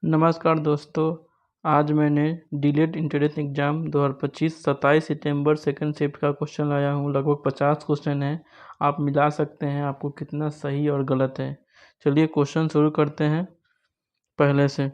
नमस्कार दोस्तों। आज मैंने डीलेट इंट्रेंस एग्ज़ाम 2025 27 सितंबर सेकंड शिफ्ट का क्वेश्चन लाया हूँ। लगभग 50 क्वेश्चन हैं। आप मिला सकते हैं आपको कितना सही और गलत है। चलिए क्वेश्चन शुरू करते हैं पहले से।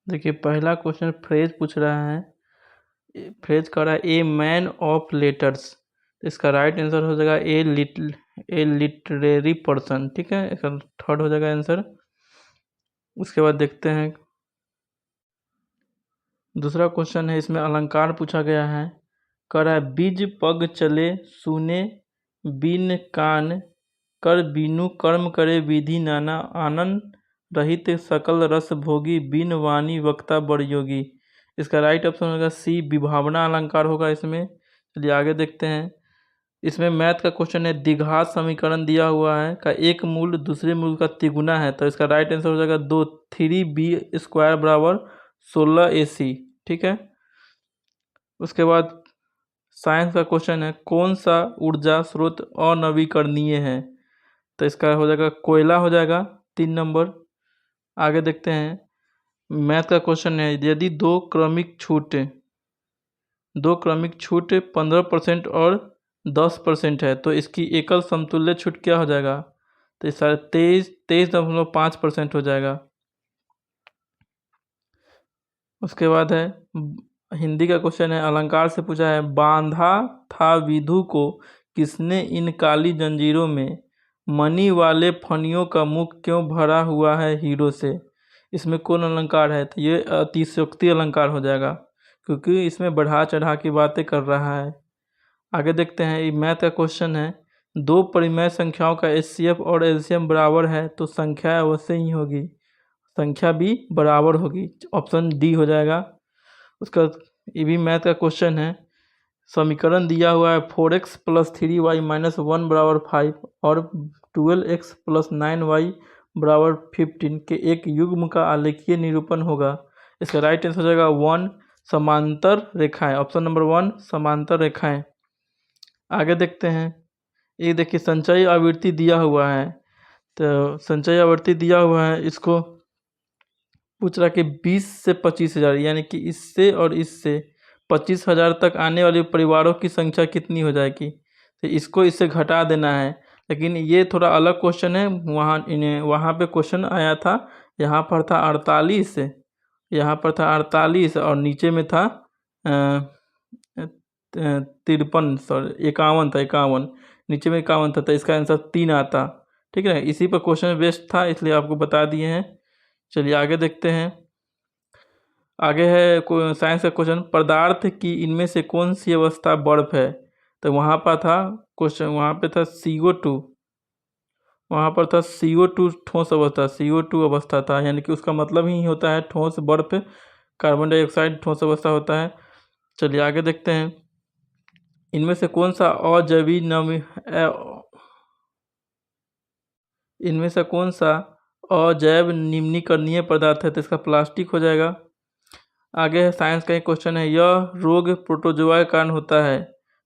देखिए पहला क्वेश्चन फ्रेज पूछ रहा है। फ्रेज कह रहा है ए मैन ऑफ लेटर्स। इसका राइट आंसर हो जाएगा ए लिटरेरी पर्सन। ठीक है, इसका थर्ड हो जाएगा आंसर। उसके बाद देखते हैं दूसरा क्वेश्चन है। इसमें अलंकार पूछा गया है। कह रहा है बीज पग चले सुने बिन कान कर बीनु कर्म करे विधि नाना आनंद रहित सकल रस भोगी बिन वाणी वक्ता बड़ योगी। इसका राइट ऑप्शन होगा सी विभावना अलंकार होगा इसमें। चलिए आगे देखते हैं। इसमें मैथ का क्वेश्चन है। द्विघात समीकरण दिया हुआ है का एक मूल दूसरे मूल का तिगुना है, तो इसका राइट आंसर हो जाएगा 3b² बराबर 16ac। ठीक है। उसके बाद साइंस का क्वेश्चन है कौन सा ऊर्जा स्रोत अनवीकरणीय है, तो इसका हो जाएगा कोयला हो जाएगा 3 नंबर। आगे देखते हैं। मैथ का क्वेश्चन है यदि दो क्रमिक छूट 15% और 10% है तो इसकी एकल समतुल्य छूट क्या हो जाएगा, तो इस 23.5% हो जाएगा। उसके बाद है हिंदी का क्वेश्चन है। अलंकार से पूछा है बांधा था विधु को किसने इन काली जंजीरों में मणि वाले फनियों का मुख क्यों भरा हुआ है हीरो से। इसमें कौन अलंकार है, तो ये अतिशयोक्ति अलंकार हो जाएगा क्योंकि इसमें बढ़ा चढ़ा की बातें कर रहा है। आगे देखते हैं। ये मैथ का क्वेश्चन है दो परिमेय संख्याओं का एचसीएफ और एलसीएम बराबर है तो संख्या अवश्य ही होगी, संख्या भी बराबर होगी। ऑप्शन डी हो जाएगा उसका। ये भी मैथ का क्वेश्चन है। समीकरण दिया हुआ है 4x + 3y - 1 बराबर 5 और 12x + 9y बराबर 15 के एक युग्म का आलेखीय निरूपण होगा। इसका राइट आंसर हो जाएगा 1 समांतर रेखाएं। ऑप्शन नंबर 1 समांतर रेखाएं। आगे देखते हैं। ये देखिए संचयी आवृत्ति दिया हुआ है, तो संचयी आवृत्ति दिया हुआ है। इसको पूछ रहा कि 20 से 25,000 यानी कि इससे और इससे 25,000 तक आने वाले परिवारों की संख्या कितनी हो जाएगी, तो इसको इससे घटा देना है। लेकिन ये थोड़ा अलग क्वेश्चन है। वहाँ पे क्वेश्चन आया था, यहाँ पर था 48, यहाँ पर था 48 और नीचे में था 53, सॉरी 51 था, 51 नीचे में 51 था, तो इसका आंसर 3 आता। ठीक है, इसी पर क्वेश्चन बेस्ड था इसलिए आपको बता दिए हैं। चलिए आगे देखते हैं। आगे है साइंस का क्वेश्चन पदार्थ की इनमें से कौन सी अवस्था बर्फ है, तो वहाँ पर था क्वेश्चन, वहाँ पे था CO2, वहाँ पर था CO2 ठोस अवस्था, CO2 अवस्था था, यानी कि उसका मतलब ही होता है ठोस बर्फ, कार्बन डाइऑक्साइड ठोस अवस्था होता है। चलिए आगे देखते हैं। इनमें से कौन सा अजैविक नमी इनमें से कौन सा अजैव निम्नीकरणीय पदार्थ है, तो इसका प्लास्टिक हो जाएगा। आगे है साइंस का एक क्वेश्चन है यह रोग प्रोटोजोआ के कारण होता है,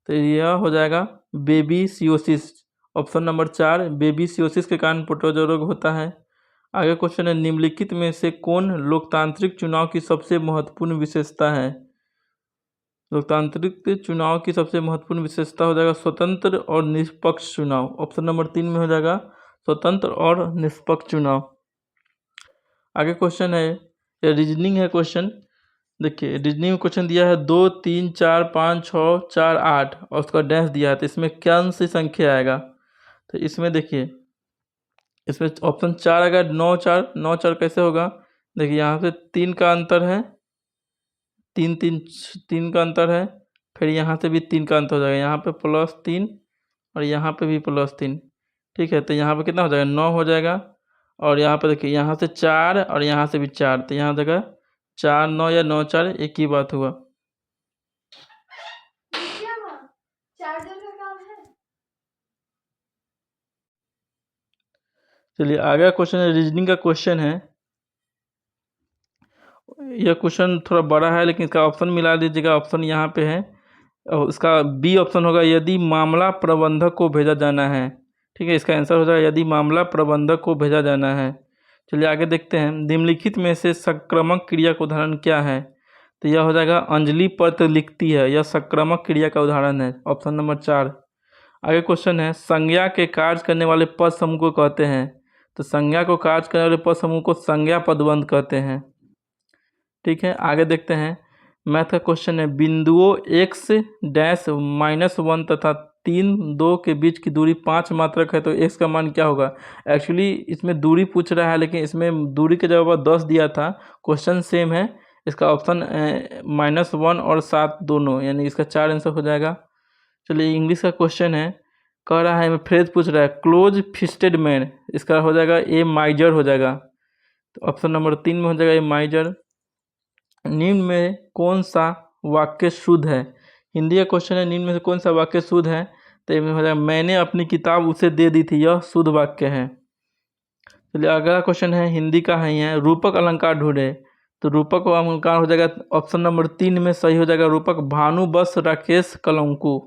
तो यह हो जाएगा बेबीसियोसिस। ऑप्शन नंबर 4 बेबीसियोसिस के कारण प्रोटोजोआ रोग होता है। आगे क्वेश्चन है निम्नलिखित में से कौन लोकतांत्रिक चुनाव की सबसे महत्वपूर्ण विशेषता है। लोकतांत्रिक चुनाव की सबसे महत्वपूर्ण विशेषता हो जाएगा स्वतंत्र और निष्पक्ष चुनाव। ऑप्शन नंबर 3 में हो जाएगा स्वतंत्र और निष्पक्ष चुनाव। आगे क्वेश्चन है रीजनिंग है क्वेश्चन। देखिए रीजनिंग में क्वेश्चन दिया है 2 3 4 5 6 4 8 और उसका डैश दिया है, तो इसमें कौन सी संख्या आएगा, तो इसमें देखिए इसमें ऑप्शन 4 आएगा 9 4 9 4 कैसे होगा। देखिए यहाँ पे 3 का अंतर है, 3 3 3 का अंतर है, फिर यहाँ से भी 3 का अंतर हो जाएगा, यहाँ पे +3 और यहाँ पे भी +3। ठीक है, तो यहाँ पे कितना हो जाएगा 9 हो जाएगा। और यहाँ पे देखिए यहाँ से 4 और यहाँ से भी 4, तो यहाँ जगह 4 9 या 9 4 एक ही बात हुआ। चलिए आगे क्वेश्चन है रीजनिंग का क्वेश्चन है। यह क्वेश्चन थोड़ा बड़ा है लेकिन इसका ऑप्शन मिला लीजिएगा। ऑप्शन यहाँ पे है और उसका बी ऑप्शन होगा यदि मामला प्रबंधक को भेजा जाना है। ठीक है, इसका आंसर हो जाएगा यदि मामला प्रबंधक को भेजा जाना है। चलिए आगे देखते हैं, निम्नलिखित में से संक्रामक क्रिया का उदाहरण क्या है? तो यह हो जाएगा अंजलि पत्र लिखती है, यह संक्रामक क्रिया का उदाहरण है, ऑप्शन नंबर 4। आगे क्वेश्चन है, संज्ञा के कार्य करने वाले पद समूह को कहते हैं? तो संज्ञा को कार्य करने वाले पद समूह को संज्ञा पदबंध कहते हैं। ठीक है, आगे देखते हैं, मैथ का क्वेश्चन है, बिंदुओं x डैश -1 तथा 3 2 के बीच की दूरी 5 मात्रक है, तो x का मान क्या होगा? एक्चुअली इसमें दूरी पूछ रहा है, लेकिन इसमें दूरी के जगह पर 10 दिया था। क्वेश्चन सेम है, इसका ऑप्शन -1 और 7 दोनों, यानी इसका 4 आंसर हो जाएगा। चलिए इंग्लिश का क्वेश्चन है, कह रहा है फ्रेज पूछ रहा है, क्लोज फिस्टेड मैन, इसका हो जाएगा ए माइजर हो जाएगा, तो ऑप्शन नंबर 3 में हो जाएगा ए माइजर। निम्न में कौन सा वाक्य शुद्ध है? हिंदी का क्वेश्चन है, निम्न में से कौन सा वाक्य शुद्ध है? तो इसमें हो जाएगा मैंने अपनी किताब उसे दे दी थी, यह शुद्ध वाक्य है। चलिए अगला क्वेश्चन है, हिंदी का है, यहाँ रूपक अलंकार ढूंढे, तो रूपक अलंकार हो जाएगा ऑप्शन नंबर 3 में सही हो जाएगा, रूपक भानु बस राकेश कलंकु।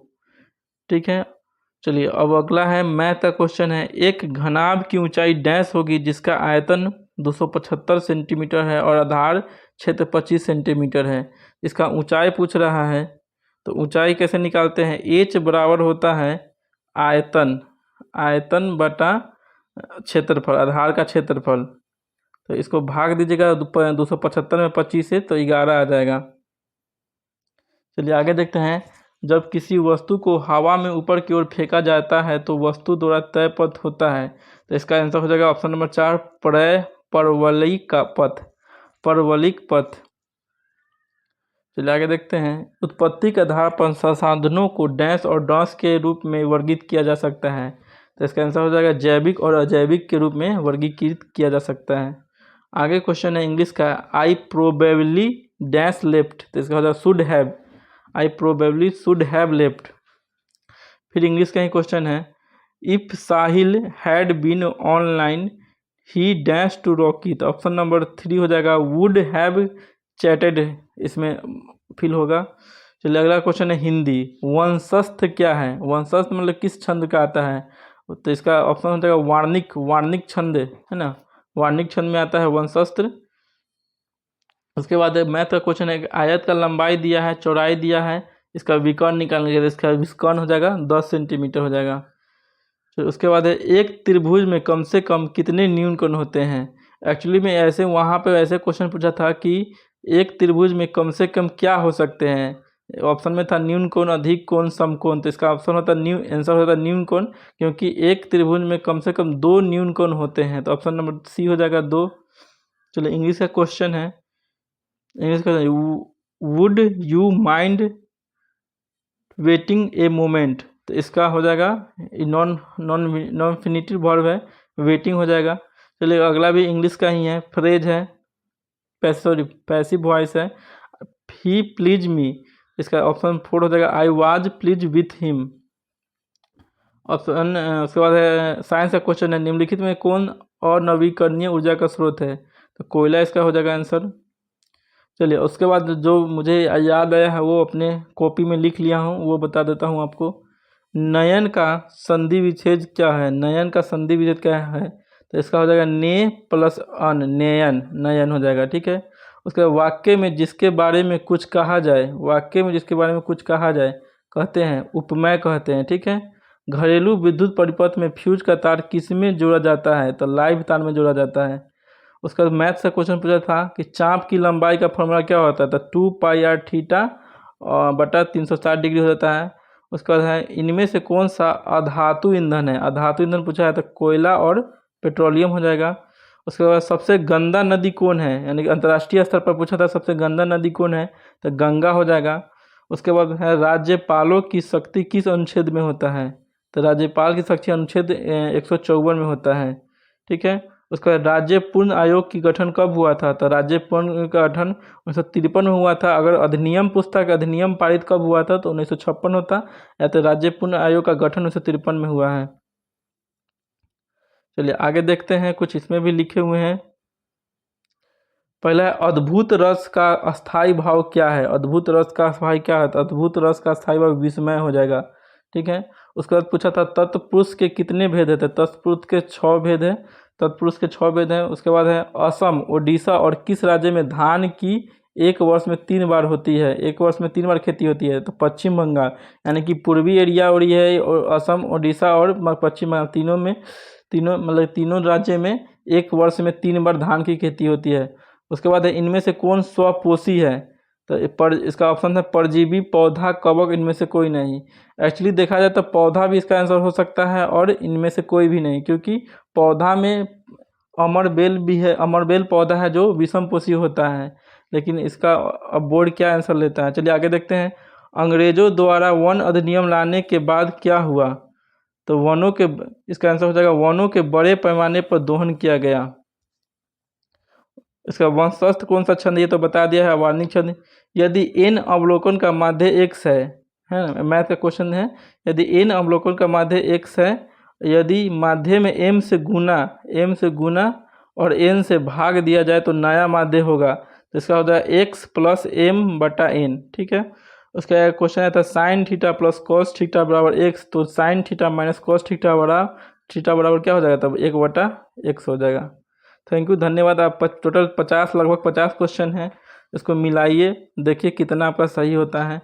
ठीक है, चलिए अब अगला है मैथ का क्वेश्चन है, एक घनाभ की ऊंचाई डैश होगी जिसका आयतन 275 सेंटीमीटर है और आधार क्षेत्र 25 सेंटीमीटर है। इसका ऊंचाई पूछ रहा है, तो ऊंचाई कैसे निकालते हैं? h बराबर होता है आयतन बटा क्षेत्रफल, आधार का क्षेत्रफल, तो इसको भाग दीजिएगा 275 में 25 से, तो 11 आ जाएगा। चलिए आगे देखते हैं, जब किसी वस्तु को हवा में ऊपर की ओर फेंका जाता है तो वस्तु द्वारा तय पथ होता है, तो इसका आंसर हो जाएगा ऑप्शन नंबर 4 परवलयिक पथ, परवलयिक पथ। चलिए आगे देखते हैं, उत्पत्ति के आधार पर संसाधनों को डैश और डॉस के रूप में वर्गीकृत किया जा सकता है, तो इसका आंसर हो जाएगा जैविक और अजैविक के रूप में वर्गीकृत किया जा सकता है। आगे क्वेश्चन है इंग्लिश का, आई प्रोबेबली डैश लेफ्ट, तो इसका हो जाएगा should have, I probably should have left. फिर इंग्लिश का ही क्वेश्चन है, if Sahil had been online ही डैश टू रॉकी, तो ऑप्शन नंबर 3 हो जाएगा वुड हैव चैटेड, इसमें फिल होगा। चलिए अगला क्वेश्चन है हिंदी, वंशस्थ क्या है? वंशस्थ मतलब किस छंद का आता है? तो इसका ऑप्शन हो जाएगा वार्णिक, वार्णिक छंद है ना, वार्णिक छंद में आता है वंशस्त्र। उसके बाद मैथ का क्वेश्चन है, आयत का लंबाई दिया है, चौड़ाई दिया है, इसका विकर्ण निकालने के लिए इसका विकर्ण हो जाएगा 10 सेंटीमीटर हो जाएगा। फिर उसके बाद है, एक त्रिभुज में कम से कम कितने न्यूनकोण होते हैं? एक्चुअली में ऐसे वहाँ पे ऐसे क्वेश्चन पूछा था कि एक त्रिभुज में कम से कम क्या हो सकते हैं, ऑप्शन में था न्यून कोण, अधिक कोण, समकोण, तो इसका ऑप्शन होता आंसर होता न्यून कोण, क्योंकि एक त्रिभुज में कम से कम 2 न्यून कोण होते हैं, तो ऑप्शन नंबर सी हो जाएगा 2। चलिए इंग्लिश का क्वेश्चन है, इंग्लिश का, would you mind waiting a moment, तो इसका हो जाएगा non non non infinitive verb है, वेटिंग हो जाएगा। चलिए अगला भी इंग्लिश का ही है, फ्रेज है, पैसिव वॉइस है, ही प्लीज मी, इसका ऑप्शन 4 हो जाएगा, I was please with him. Option उसके बाद है साइंस का क्वेश्चन है, निम्नलिखित में कौन और नवीकरणीय ऊर्जा का स्रोत है? तो कोयला इसका हो जाएगा आंसर। चलिए उसके बाद जो मुझे याद आया है वो अपने कॉपी में लिख लिया हूँ, वो बता देता हूँ आपको। नयन का संधि विच्छेद क्या है? नयन का संधि विच्छेद क्या है? तो इसका हो जाएगा ने प्लस अन, नयन, नयन हो जाएगा। ठीक है, उसके बाद वाक्य में जिसके बारे में कुछ कहा जाए, वाक्य में जिसके बारे में कुछ कहा जाए कहते हैं उपमेय कहते हैं। ठीक है, घरेलू विद्युत परिपथ में फ्यूज का तार किस में जोड़ा जाता है? तो लाइव तार में जोड़ा जाता है। उसका मैथ से क्वेश्चन पूछा था कि चाप की लंबाई का फॉर्मूला क्या होता है? तो 2πr थीटा बटा 360 डिग्री हो जाता है। उसके बाद है, इनमें से कौन सा अधातु ईंधन है? अधातु ईंधन पूछा है तो कोयला और पेट्रोलियम हो जाएगा। उसके बाद सबसे गंदा नदी कौन है, यानी कि अंतर्राष्ट्रीय स्तर पर पूछा था सबसे गंदा नदी कौन है? तो गंगा हो जाएगा। उसके बाद है, राज्यपालों की शक्ति किस अनुच्छेद में होता है? तो राज्यपाल की शक्ति अनुच्छेद 154 में होता है। ठीक है, उसका राज्य पूर्ण आयोग की गठन कब हुआ था? तो राज्य पूर्ण का गठन 1953 में हुआ था। अगर अधिनियम पुस्तक अधिनियम पारित कब हुआ था? तो 1956 होता, या तो राज्य पूर्ण आयोग का गठन 1953 में हुआ है। चलिए आगे देखते हैं, कुछ इसमें भी लिखे हुए हैं। पहला है अद्भुत रस का अस्थाई भाव क्या है। अद्भुत रस का अस्थाई क्या है, तो अद्भुत रस का अस्थाई भाव विस्मय हो जाएगा। ठीक है। उसके बाद पूछा था तत्पुरुष के कितने भेद है, तो तत्पुरुष के 6 भेद है। तत्पुरुष के 6 भेद हैं। उसके बाद है असम, ओडिशा और किस राज्य में धान की एक वर्ष में 3 बार होती है, एक वर्ष में 3 बार खेती होती है, तो पश्चिम बंगाल, यानी कि पूर्वी एरिया और ये है, और असम, ओडिशा और पश्चिम बंगाल, तीनों में, तीनों मतलब तीनों राज्य में एक वर्ष में 3 बार धान की खेती होती है। उसके बाद है इनमें से कौन स्वपोषी है, तो इसका ऑप्शन है परजीवी, पौधा, कवक, इनमें से कोई नहीं। एक्चुअली देखा जाए तो पौधा भी इसका आंसर हो सकता है और इनमें से कोई भी नहीं, क्योंकि पौधा में अमरबेल भी है, अमरबेल पौधा है जो विषमपोषी होता है। लेकिन इसका अब बोर्ड क्या आंसर लेता है, चलिए आगे देखते हैं। अंग्रेजों द्वारा वन अधिनियम लाने के बाद क्या हुआ, तो वनों के, इसका आंसर हो जाएगा वनों के बड़े पैमाने पर दोहन किया गया। इसका वंशस्थ कौन सा छंद, ये तो बता दिया है, अवार्णिक छंद। यदि एन अवलोकन का माध्य x है ना, मैथ का क्वेश्चन है। यदि एन अवलोकन का माध्य x है, यदि माध्य में m से गुना और n से भाग दिया जाए तो नया माध्य होगा, तो इसका हो जाएगा x प्लस m बटा n। ठीक है। उसका क्वेश्चन है था sine theta plus cos theta बराबर x, तो sine theta minus cos theta बराबर क्या हो जाएगा, तब 1/x हो जाएगा। थैंक यू, धन्यवाद। आप टोटल 50, लगभग 50 क्वेश्चन हैं, इसको मिलाइए, देखिए कितना आपका सही होता है।